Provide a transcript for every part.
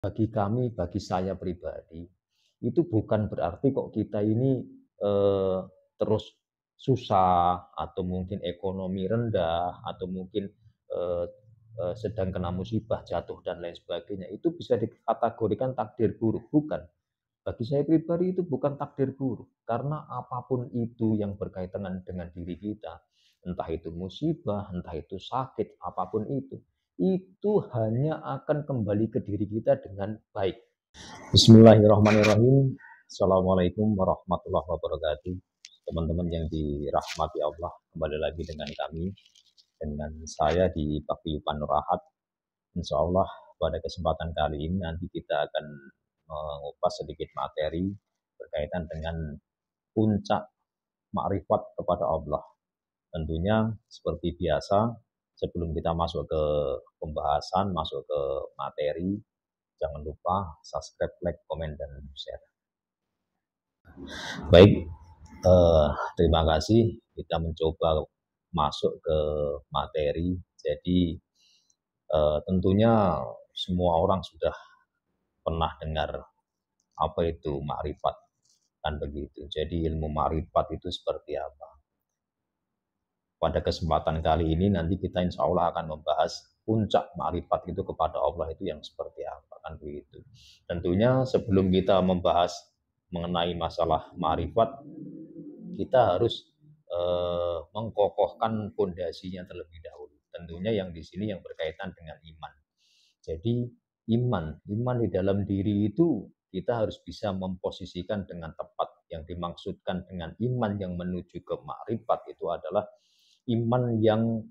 bagi kami, bagi saya pribadi, itu bukan berarti kok kita ini terus susah atau mungkin ekonomi rendah atau mungkin eh, sedang kena musibah, jatuh dan lain sebagainya. Itu bisa dikategorikan takdir buruk, bukan. Bagi saya pribadi itu bukan takdir buruk, karena apapun itu yang berkaitan dengan diri kita, entah itu musibah, entah itu sakit, apapun itu hanya akan kembali ke diri kita dengan baik. Bismillahirrahmanirrahim. Assalamualaikum warahmatullahi wabarakatuh. Teman-teman yang dirahmati Allah, kembali lagi dengan kami, dengan saya di Paguyuban Nur Ahad. Insya Allah pada kesempatan kali ini nanti kita akan mengupas sedikit materi berkaitan dengan puncak makrifat kepada Allah. Tentunya seperti biasa, sebelum kita masuk ke pembahasan, masuk ke materi, jangan lupa subscribe, like, komen, dan share. Baik, terima kasih. Kita mencoba masuk ke materi. Jadi tentunya semua orang sudah pernah dengar apa itu makrifat, kan begitu. Jadi ilmu makrifat itu seperti apa? Pada kesempatan kali ini nanti kita insya Allah akan membahas puncak makrifat itu kepada Allah itu yang seperti apa, kan begitu. Tentunya sebelum kita membahas mengenai masalah makrifat, kita harus mengkokohkan pondasinya terlebih dahulu. Tentunya yang di sini yang berkaitan dengan iman. Jadi iman di dalam diri itu kita harus bisa memposisikan dengan tepat. Yang dimaksudkan dengan iman yang menuju ke makrifat itu adalah iman yang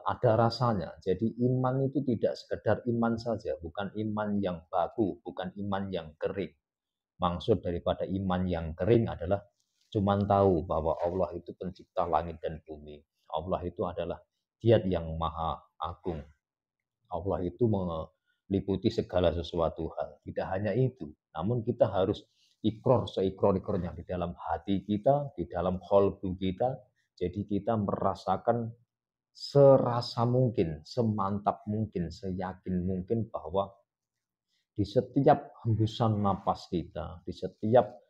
ada rasanya. Jadi iman itu tidak sekedar iman saja, bukan iman yang baku, bukan iman yang kering. Maksud daripada iman yang kering adalah cuman tahu bahwa Allah itu pencipta langit dan bumi. Allah itu adalah Zat yang maha agung. Allah itu meliputi segala sesuatu hal. Tidak hanya itu, namun kita harus ikrar seikrar-ikrarnya di dalam hati kita, di dalam qalbu kita. Jadi kita merasakan serasa mungkin, semantap mungkin, seyakin mungkin bahwa di setiap hembusan napas kita, di setiap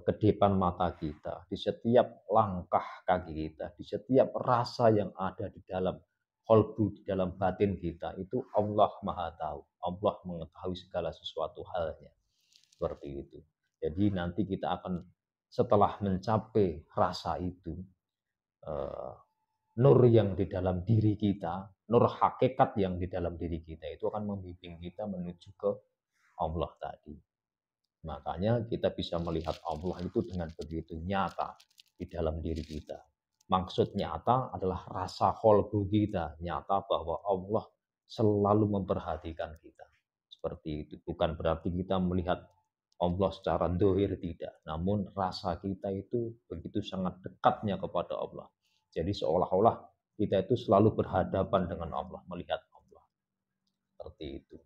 kedipan mata kita, di setiap langkah kaki kita, di setiap rasa yang ada di dalam kolbu, di dalam batin kita, itu Allah Maha Tahu. Allah mengetahui segala sesuatu halnya. Seperti itu. Jadi nanti kita akan setelah mencapai rasa itu, eh, nur yang di dalam diri kita, nur hakikat yang di dalam diri kita itu akan membimbing kita menuju ke Allah tadi. Makanya kita bisa melihat Allah itu dengan begitu nyata di dalam diri kita. Maksud nyata adalah rasa kolbu kita, nyata bahwa Allah selalu memperhatikan kita. Seperti itu. Bukan berarti kita melihat Allah secara dohir, tidak. Namun rasa kita itu begitu sangat dekatnya kepada Allah. Jadi seolah-olah kita itu selalu berhadapan dengan Allah, melihat Allah. Seperti itu.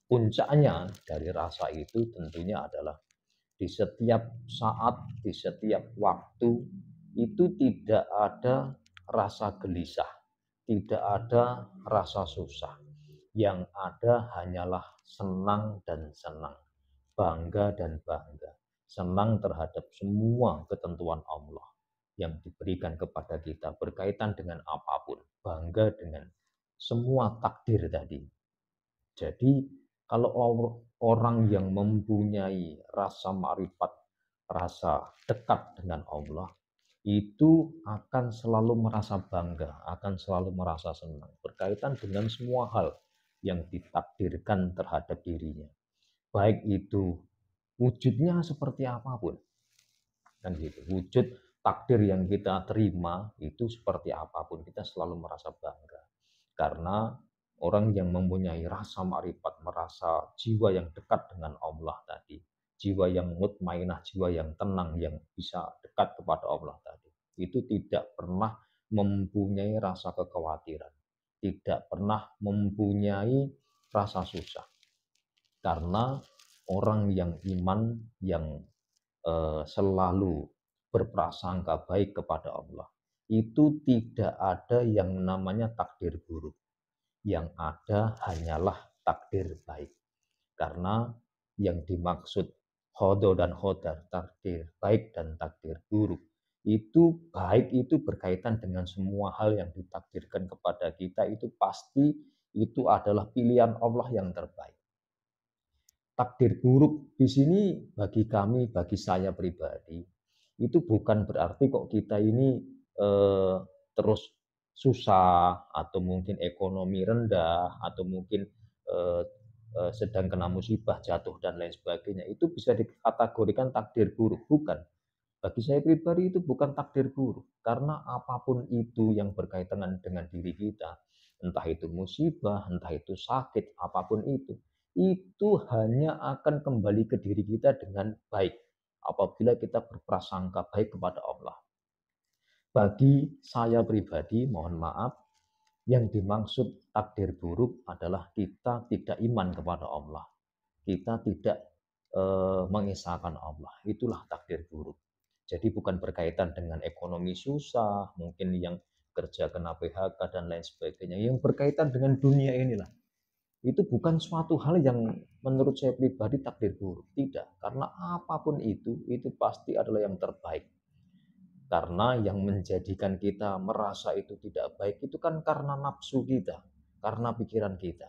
Puncaknya dari rasa itu tentunya adalah di setiap saat, di setiap waktu itu tidak ada rasa gelisah, tidak ada rasa susah. Yang ada hanyalah senang dan senang, bangga dan bangga. Senang terhadap semua ketentuan Allah yang diberikan kepada kita berkaitan dengan apapun, bangga dengan semua takdir tadi. Jadi kalau orang yang mempunyai rasa ma'rifat, rasa dekat dengan Allah, itu akan selalu merasa bangga, akan selalu merasa senang berkaitan dengan semua hal yang ditakdirkan terhadap dirinya. Baik itu wujudnya seperti apapun. Kan gitu. Wujud takdir yang kita terima itu seperti apapun, kita selalu merasa bangga. Karena orang yang mempunyai rasa ma'rifat, merasa jiwa yang dekat dengan Allah tadi, jiwa yang mutmainah, jiwa yang tenang, yang bisa dekat kepada Allah tadi, itu tidak pernah mempunyai rasa kekhawatiran, tidak pernah mempunyai rasa susah. Karena orang yang iman, yang selalu berprasangka baik kepada Allah, itu tidak ada yang namanya takdir buruk. Yang ada hanyalah takdir baik. Karena yang dimaksud khodo dan khodar, takdir baik dan takdir buruk, itu baik itu berkaitan dengan semua hal yang ditakdirkan kepada kita, itu pasti itu adalah pilihan Allah yang terbaik. Takdir buruk di sini bagi kami, bagi saya pribadi, itu bukan berarti kok kita ini eh, terus susah atau mungkin ekonomi rendah atau mungkin eh, sedang kena musibah jatuh dan lain sebagainya. Itu bisa dikategorikan takdir buruk, bukan? Bagi saya pribadi itu bukan takdir buruk, karena apapun itu yang berkaitan dengan diri kita, entah itu musibah, entah itu sakit, apapun itu hanya akan kembali ke diri kita dengan baik apabila kita berprasangka baik kepada Allah. Bagi saya pribadi, mohon maaf, yang dimaksud takdir buruk adalah kita tidak iman kepada Allah. Kita tidak mengesahkan Allah. Itulah takdir buruk. Jadi bukan berkaitan dengan ekonomi susah, mungkin yang kerja kena PHK dan lain sebagainya. Yang berkaitan dengan dunia inilah. Itu bukan suatu hal yang menurut saya pribadi takdir buruk. Tidak. Karena apapun itu pasti adalah yang terbaik. Karena yang menjadikan kita merasa itu tidak baik itu kan karena nafsu kita, karena pikiran kita.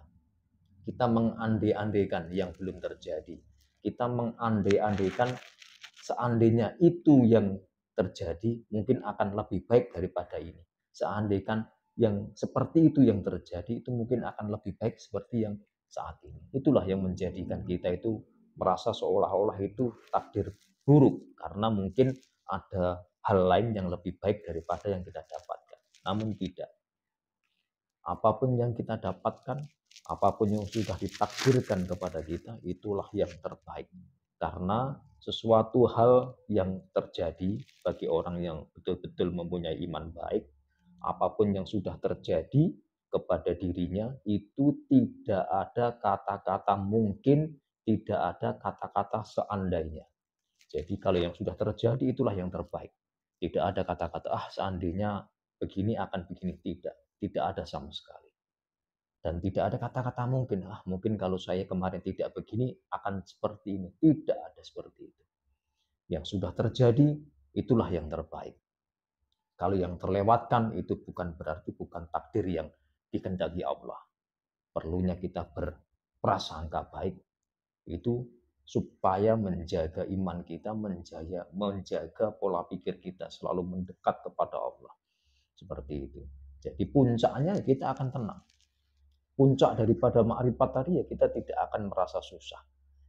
Kita mengandai-andaikan yang belum terjadi. Kita mengandai-andaikan seandainya itu yang terjadi mungkin akan lebih baik daripada ini. Seandainya yang seperti itu yang terjadi itu mungkin akan lebih baik seperti yang saat ini. Itulah yang menjadikan kita itu merasa seolah-olah itu takdir buruk karena mungkin ada hal lain yang lebih baik daripada yang kita dapatkan. Namun tidak. Apapun yang kita dapatkan, apapun yang sudah ditakdirkan kepada kita, itulah yang terbaik. Karena sesuatu hal yang terjadi bagi orang yang betul-betul mempunyai iman baik, apapun yang sudah terjadi kepada dirinya, itu tidak ada kata-kata mungkin, tidak ada kata-kata seandainya. Jadi kalau yang sudah terjadi itulah yang terbaik. Tidak ada kata-kata, seandainya begini akan begini. Tidak ada sama sekali. Dan tidak ada kata-kata mungkin, mungkin kalau saya kemarin tidak begini akan seperti ini. Tidak ada seperti itu. Yang sudah terjadi, itulah yang terbaik. Kalau yang terlewatkan, itu bukan berarti bukan takdir yang dikehendaki Allah. Perlunya kita berprasangka baik, itu supaya menjaga iman kita, menjaga pola pikir kita selalu mendekat kepada Allah. Seperti itu. Jadi puncaknya kita akan tenang. Puncak daripada makrifat tadi ya kita tidak akan merasa susah.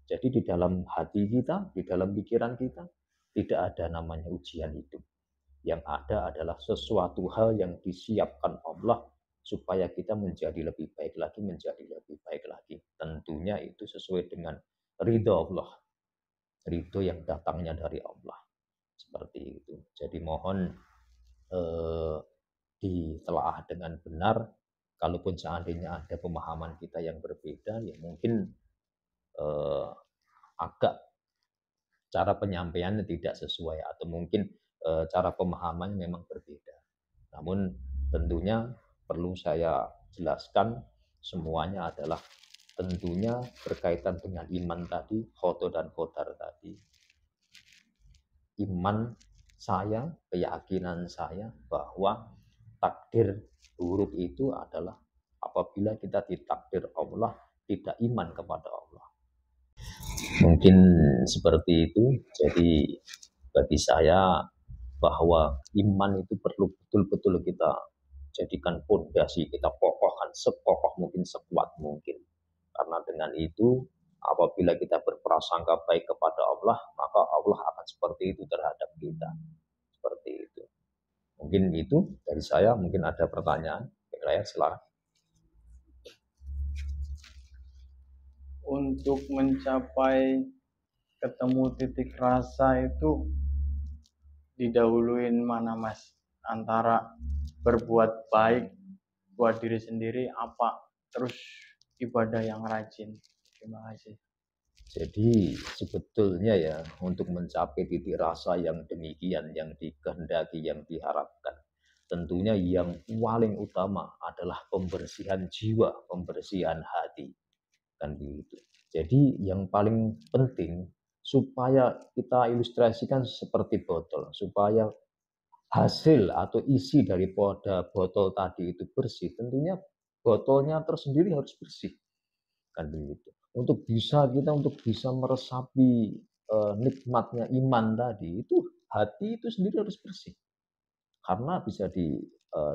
Jadi di dalam hati kita, di dalam pikiran kita, tidak ada namanya ujian hidup. Yang ada adalah sesuatu hal yang disiapkan Allah supaya kita menjadi lebih baik lagi, menjadi lebih baik lagi. Tentunya itu sesuai dengan ridho Allah, ridho yang datangnya dari Allah. Seperti itu. Jadi mohon ditelaah dengan benar. Kalaupun seandainya ada pemahaman kita yang berbeda, ya mungkin agak cara penyampaiannya tidak sesuai atau mungkin cara pemahamannya memang berbeda. Namun tentunya perlu saya jelaskan semuanya adalah tentunya berkaitan dengan iman tadi, khodo dan khodar tadi. Iman saya, keyakinan saya bahwa takdir buruk itu adalah apabila kita ditakdir Allah tidak iman kepada Allah. Mungkin seperti itu. Jadi bagi saya bahwa iman itu perlu betul-betul kita jadikan fondasi, kita kokohkan sekokoh mungkin, sekuat mungkin. Karena dengan itu apabila kita berprasangka baik kepada Allah, maka Allah akan seperti itu terhadap kita. Seperti itu. Mungkin itu dari saya, mungkin ada pertanyaan. Silakan. Untuk mencapai ketemu titik rasa itu didahuluin mana Mas? Antara berbuat baik buat diri sendiri apa terus ibadah yang rajin? Terima kasih. Jadi sebetulnya ya untuk mencapai titik rasa yang demikian, yang dikehendaki, yang diharapkan, tentunya yang paling utama adalah pembersihan jiwa, pembersihan hati, kan begitu. Jadi yang paling penting supaya kita ilustrasikan seperti botol, supaya hasil atau isi daripada botol tadi itu bersih, tentunya botolnya tersendiri harus bersih, kan begitu. Untuk bisa meresapi nikmatnya iman tadi, itu hati itu sendiri harus bersih. Karena bisa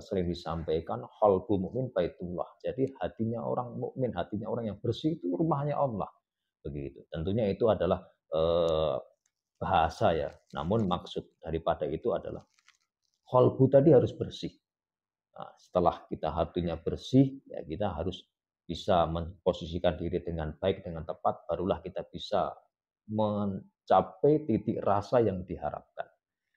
sering disampaikan qalbu mukmin baitullah. Jadi hatinya orang mukmin, hatinya orang yang bersih itu rumahnya Allah. Begitu. Tentunya itu adalah bahasa ya. Namun maksud daripada itu adalah qalbu tadi harus bersih. Nah, setelah kita hatinya bersih, ya kita harus bisa memposisikan diri dengan baik, dengan tepat, barulah kita bisa mencapai titik rasa yang diharapkan.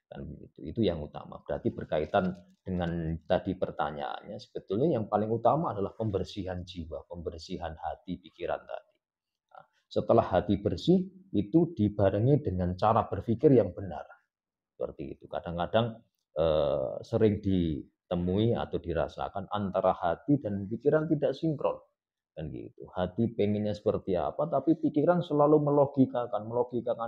Kan begitu. Itu yang utama. Berarti berkaitan dengan tadi pertanyaannya, sebetulnya yang paling utama adalah pembersihan jiwa, pembersihan hati, pikiran tadi. Nah, setelah hati bersih, itu dibarengi dengan cara berpikir yang benar. Seperti itu. Kadang-kadang sering ditemui atau dirasakan antara hati dan pikiran tidak sinkron. Kan gitu. Hati pengennya seperti apa, tapi pikiran selalu melogikakan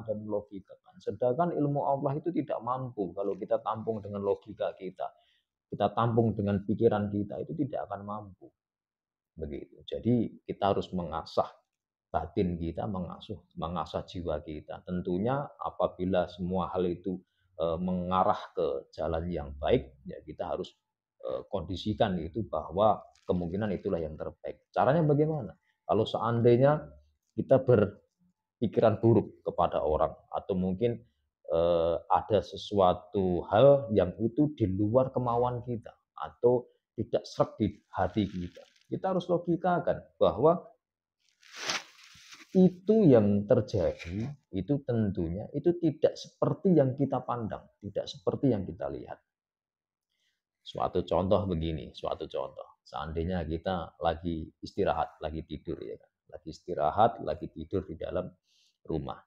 dan melogikakan. Sedangkan ilmu Allah itu tidak mampu kalau kita tampung dengan logika kita tampung dengan pikiran kita itu tidak akan mampu. Begitu. Jadi kita harus mengasah batin kita, mengasah jiwa kita. Tentunya apabila semua hal itu mengarah ke jalan yang baik, ya kita harus kondisikan itu bahwa kemungkinan itulah yang terbaik. Caranya bagaimana? Kalau seandainya kita berpikiran buruk kepada orang atau mungkin ada sesuatu hal yang itu di luar kemauan kita atau tidak sreg di hati kita, kita harus logikakan bahwa itu yang terjadi itu tentunya itu tidak seperti yang kita pandang, tidak seperti yang kita lihat. Suatu contoh begini, suatu contoh. Seandainya kita lagi istirahat, lagi tidur ya kan. Lagi istirahat, lagi tidur di dalam rumah.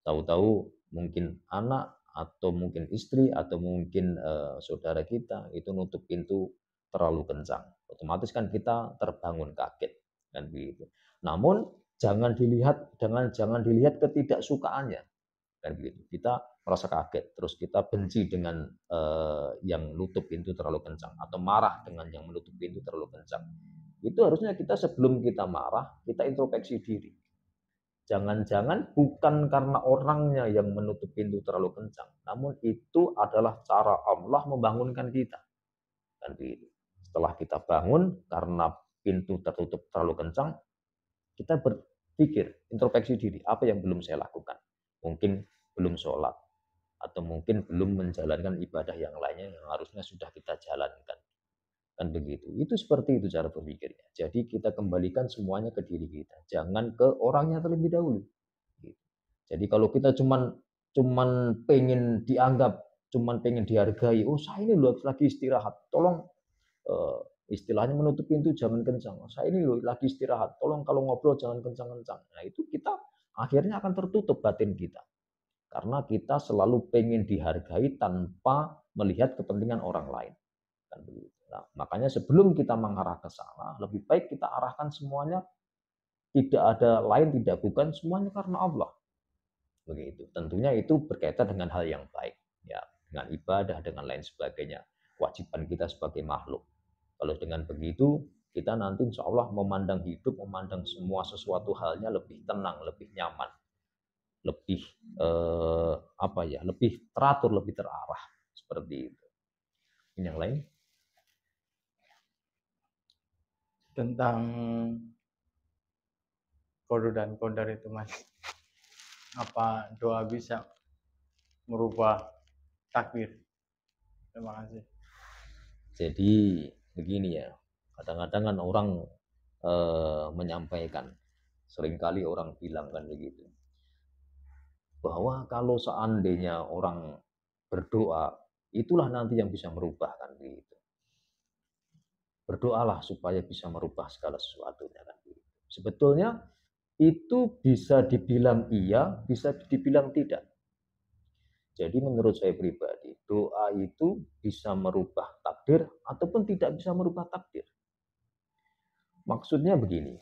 Tahu-tahu mungkin anak atau mungkin istri atau mungkin saudara kita itu nutup pintu terlalu kencang. Otomatis kan kita terbangun kaget kan begitu. Namun jangan dilihat ketidaksukaannya kan begitu. Kita merasa kaget, terus kita benci dengan yang nutup pintu terlalu kencang atau marah dengan yang menutup pintu terlalu kencang. Itu harusnya kita sebelum kita marah, kita introspeksi diri. Jangan-jangan bukan karena orangnya yang menutup pintu terlalu kencang, namun itu adalah cara Allah membangunkan kita. Kan begitu. Setelah kita bangun karena pintu tertutup terlalu kencang, kita berpikir, introspeksi diri, apa yang belum saya lakukan? Mungkin belum sholat, atau mungkin belum menjalankan ibadah yang lainnya yang harusnya sudah kita jalankan. Kan begitu. Itu seperti itu cara berpikirnya. Jadi kita kembalikan semuanya ke diri kita. Jangan ke orangnya terlebih dahulu. Gitu. Jadi kalau kita cuman pengen dianggap, cuman pengen dihargai, oh saya ini loh lagi istirahat, tolong istilahnya menutup pintu jangan kencang. Saya ini loh lagi istirahat, tolong kalau ngobrol jangan kencang-kencang. Nah itu kita akhirnya akan tertutup batin kita. Karena kita selalu pengen dihargai tanpa melihat kepentingan orang lain. Kan begitu. Nah, makanya sebelum kita mengarah ke sana, lebih baik kita arahkan semuanya tidak ada lain, tidak bukan, semuanya karena Allah. Begitu. Tentunya itu berkaitan dengan hal yang baik, ya, dengan ibadah, dengan lain sebagainya. Kewajiban kita sebagai makhluk. Kalau dengan begitu, kita nanti insya Allah memandang hidup, memandang semua sesuatu halnya lebih tenang, lebih nyaman, lebih lebih teratur, lebih terarah seperti itu. Ini yang lain tentang qada dan qadar itu Mas. Apa doa bisa merubah takdir? Terima kasih. Jadi begini ya, kadang-kadang kan orang menyampaikan, seringkali orang bilang kan begitu, bahwa kalau seandainya orang berdoa, itulah nanti yang bisa merubah kan begitu. Berdoalah supaya bisa merubah segala sesuatunya kan begitu. Sebetulnya itu bisa dibilang iya, bisa dibilang tidak. Jadi menurut saya pribadi, doa itu bisa merubah takdir ataupun tidak bisa merubah takdir. Maksudnya begini,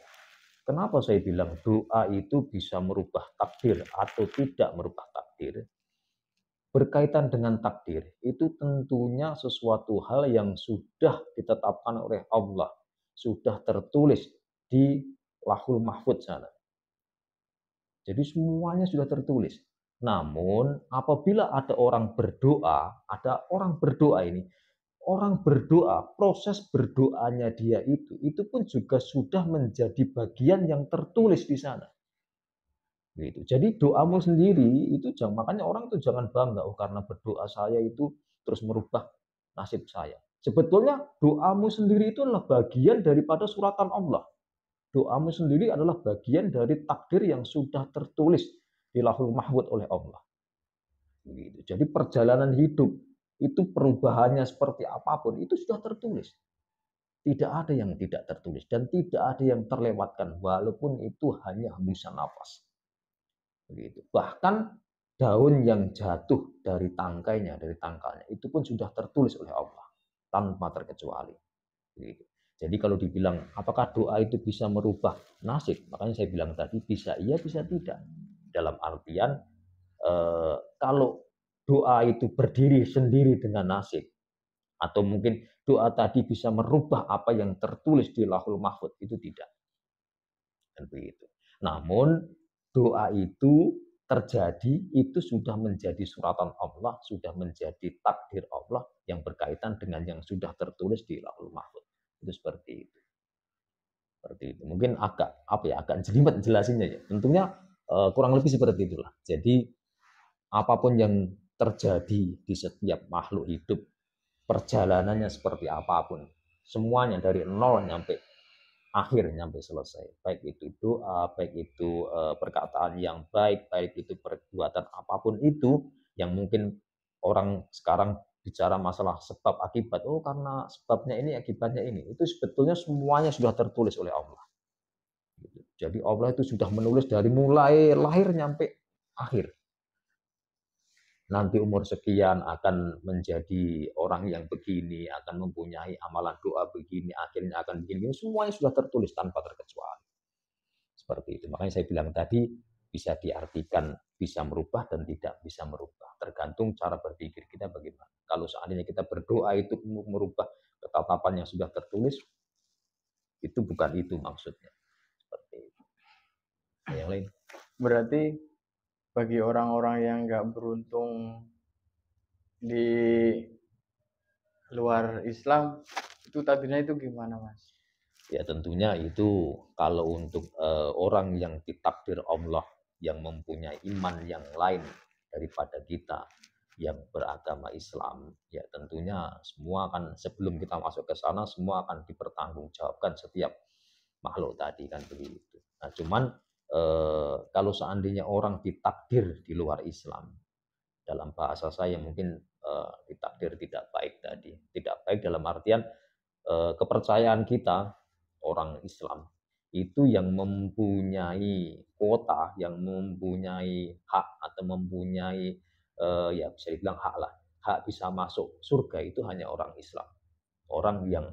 Kenapa saya bilang doa itu bisa merubah takdir atau tidak merubah takdir? Berkaitan dengan takdir, itu tentunya sesuatu hal yang sudah ditetapkan oleh Allah, sudah tertulis di Lauhul Mahfudz sana. Jadi semuanya sudah tertulis. Namun apabila ada orang berdoa ini, orang berdoa, proses berdoanya dia itu pun juga sudah menjadi bagian yang tertulis di sana. Gitu. Jadi doamu sendiri itu jangan, makanya orang itu jangan bangga, oh karena berdoa saya itu terus merubah nasib saya. Sebetulnya doamu sendiri itu adalah bagian daripada suratan Allah. Doamu sendiri adalah bagian dari takdir yang sudah tertulis di Lauhul Mahfudz oleh Allah. Gitu. Jadi perjalanan hidup itu perubahannya seperti apapun itu sudah tertulis. Tidak ada yang tidak tertulis dan tidak ada yang terlewatkan walaupun itu hanya hembusan nafas. Begitu. Bahkan daun yang jatuh dari tangkainya, dari tangkalnya, itu pun sudah tertulis oleh Allah tanpa terkecuali. Begitu. Jadi kalau dibilang apakah doa itu bisa merubah nasib, makanya saya bilang tadi bisa iya, bisa tidak. Dalam artian kalau doa itu berdiri sendiri dengan nasib, atau mungkin doa tadi bisa merubah apa yang tertulis di Lauhul Mahfudz, itu tidak. Dan begitu. Namun doa itu terjadi, itu sudah menjadi suratan Allah, sudah menjadi takdir Allah yang berkaitan dengan yang sudah tertulis di Lauhul Mahfudz. Itu seperti itu. Seperti itu. Mungkin agak jelimet jelasinnya ya. Tentunya kurang lebih seperti itulah. Jadi apapun yang terjadi di setiap makhluk hidup, perjalanannya seperti apapun, semuanya dari nol sampai akhir sampai selesai. Baik itu doa, baik itu perkataan yang baik, baik itu perbuatan apapun itu yang mungkin orang sekarang bicara masalah sebab akibat. Oh, karena sebabnya ini, akibatnya ini. Itu sebetulnya semuanya sudah tertulis oleh Allah. Jadi Allah itu sudah menulis dari mulai lahir sampai akhir. Nanti umur sekian akan menjadi orang yang begini, akan mempunyai amalan doa begini, akhirnya akan begini. Semuanya sudah tertulis tanpa terkecuali. Seperti itu. Makanya saya bilang tadi bisa diartikan bisa merubah dan tidak bisa merubah. Tergantung cara berpikir kita bagaimana. Kalau seandainya kita berdoa itu merubah ketetapan yang sudah tertulis, itu bukan itu maksudnya. Seperti itu. Yang lain. Berarti bagi orang-orang yang nggak beruntung di luar Islam, itu takdirnya itu gimana, Mas? Ya tentunya itu kalau untuk orang yang ditakdir Allah yang mempunyai iman yang lain daripada kita yang beragama Islam, ya tentunya semua akan, sebelum kita masuk ke sana semua akan dipertanggungjawabkan setiap makhluk tadi kan begitu. Nah cuman kalau seandainya orang ditakdir di luar Islam, dalam bahasa saya mungkin ditakdir tidak baik tadi, tidak baik dalam artian kepercayaan kita orang Islam itu yang mempunyai kuota, yang mempunyai hak atau mempunyai ya bisa dibilang hak lah, hak bisa masuk surga itu hanya orang Islam, orang yang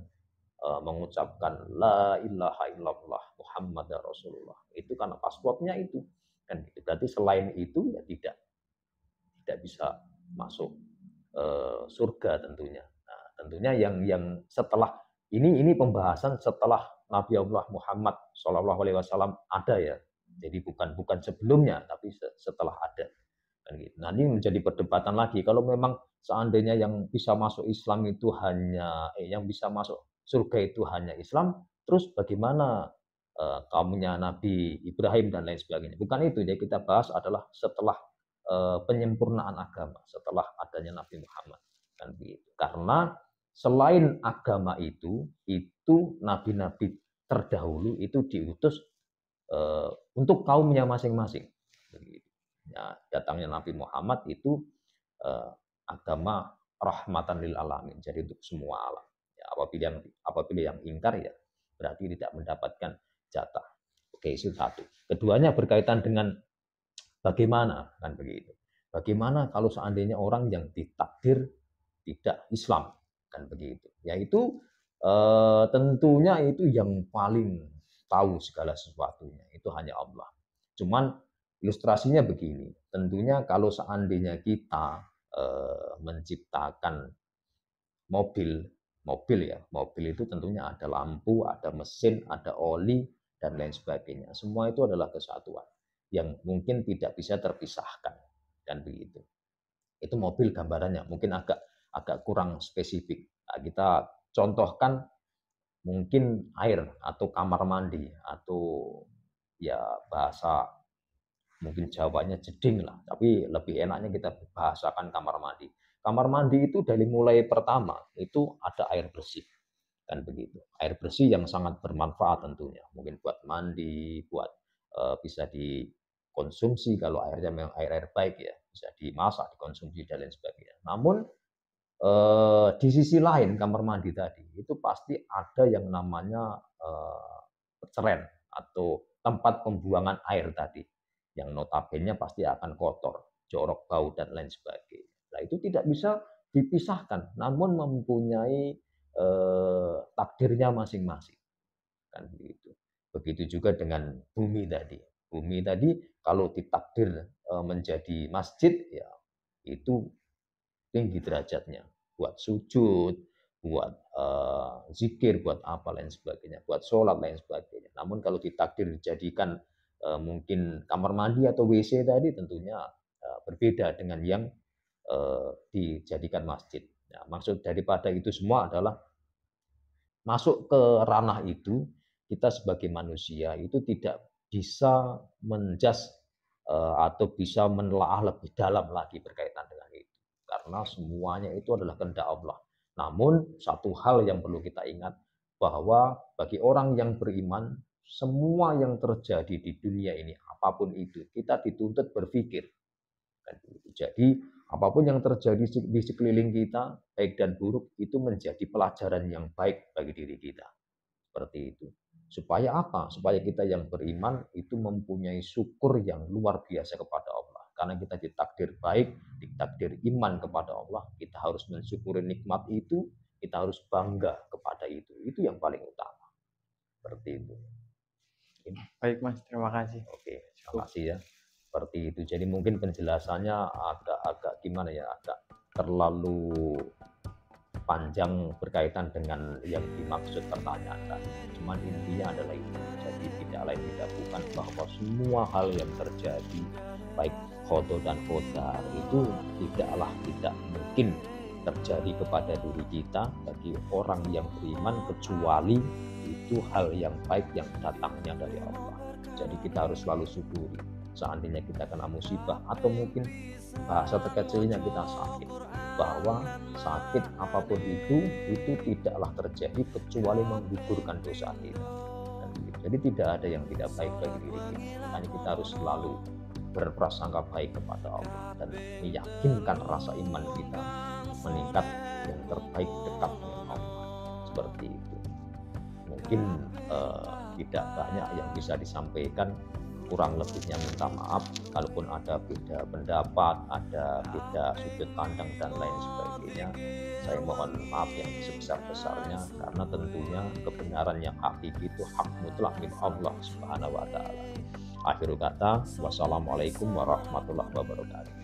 mengucapkan la ilaha illallah Muhammad Rasulullah, itu karena pasportnya itu kan gitu. Berarti selain itu ya tidak bisa masuk surga tentunya. Nah, tentunya yang setelah ini pembahasan setelah Nabi Allah Muhammad SAW ada ya. Jadi bukan sebelumnya, tapi setelah ada. Kan gitu. Nah ini menjadi perdebatan lagi. Kalau memang seandainya yang bisa masuk Islam itu hanya, yang bisa masuk surga itu hanya Islam, terus bagaimana kaumnya Nabi Ibrahim dan lain sebagainya. Bukan itu, yang kita bahas adalah setelah penyempurnaan agama, setelah adanya Nabi Muhammad. Kan begitu. Karena selain agama itu nabi-nabi terdahulu itu diutus untuk kaumnya masing-masing. Ya, datangnya Nabi Muhammad itu agama rahmatan lil alamin, jadi untuk semua alam. Ya, apabila yang ingkar ya berarti tidak mendapatkan jatah. Oke, itu satu. Keduanya berkaitan dengan bagaimana kan begitu. Bagaimana kalau seandainya orang yang ditakdir tidak Islam kan begitu. Yaitu tentunya itu yang paling tahu segala sesuatunya, itu hanya Allah. Cuman ilustrasinya begini, tentunya kalau seandainya kita menciptakan mobil, mobil itu tentunya ada lampu, ada mesin, ada oli, dan lain sebagainya. Semua itu adalah kesatuan yang mungkin tidak bisa terpisahkan, dan begitu. Itu mobil gambarannya, mungkin agak kurang spesifik. Nah, kita contohkan mungkin air atau kamar mandi atau ya bahasa mungkin Jawanya jeding lah, tapi lebih enaknya kita bahasakan kamar mandi. Kamar mandi itu dari mulai pertama itu ada air bersih, kan begitu. Air bersih yang sangat bermanfaat tentunya, mungkin buat mandi, buat bisa dikonsumsi kalau airnya memang air baik ya, bisa dimasak, dikonsumsi dan lain sebagainya. Namun di sisi lain kamar mandi tadi itu pasti ada yang namanya peceren atau tempat pembuangan air tadi yang notabene pasti akan kotor, jorok, bau dan lain sebagainya. Nah, itu tidak bisa dipisahkan, namun mempunyai takdirnya masing-masing, kan begitu. Begitu juga dengan bumi tadi. Bumi tadi kalau ditakdir menjadi masjid ya itu tinggi derajatnya buat sujud, buat zikir, buat apa lain sebagainya, buat sholat lain sebagainya. Namun kalau ditakdir dijadikan mungkin kamar mandi atau WC tadi tentunya berbeda dengan yang dijadikan masjid. Nah, maksud daripada itu semua adalah masuk ke ranah itu kita sebagai manusia itu tidak bisa menjas atau bisa menelaah lebih dalam lagi berkaitan dengan itu. Karena semuanya itu adalah kehendak Allah. Namun satu hal yang perlu kita ingat bahwa bagi orang yang beriman semua yang terjadi di dunia ini apapun itu kita dituntut berpikir. Jadi apapun yang terjadi di sekeliling kita baik dan buruk itu menjadi pelajaran yang baik bagi diri kita. Seperti itu. Supaya apa? Supaya kita yang beriman itu mempunyai syukur yang luar biasa kepada Allah. Karena kita ditakdir baik, ditakdir iman kepada Allah, kita harus mensyukuri nikmat itu, kita harus bangga kepada itu. Itu yang paling utama. Seperti itu. Baik Mas, terima kasih. Oke, terima kasih ya. Seperti itu. Jadi mungkin penjelasannya agak gimana ya, agak terlalu panjang berkaitan dengan yang dimaksud pertanyaan tadi. Cuman intinya adalah itu. Jadi tidak lain tidak bukan bahwa semua hal yang terjadi baik khodo dan khodar itu tidak mungkin terjadi kepada diri kita bagi orang yang beriman kecuali itu hal yang baik yang datangnya dari Allah. Jadi kita harus selalu syukuri. Seandainya kita kena musibah atau mungkin bahasa terkecilnya kita sakit, bahwa sakit apapun itu tidaklah terjadi kecuali menggugurkan dosa kita. Jadi tidak ada yang tidak baik bagi diri kita. Hanya kita harus selalu berprasangka baik kepada Allah dan meyakinkan rasa iman kita meningkat yang terbaik dekat dengan Allah. Seperti itu. Mungkin tidak banyak yang bisa disampaikan, kurang lebihnya minta maaf kalaupun ada beda pendapat, ada beda sudut pandang dan lain sebagainya. Saya mohon maaf yang sebesar-besarnya karena tentunya kebenaran yang hakiki itu hak mutlak milik Allah Subhanahu wa taala. Akhir kata, wassalamualaikum warahmatullahi wabarakatuh.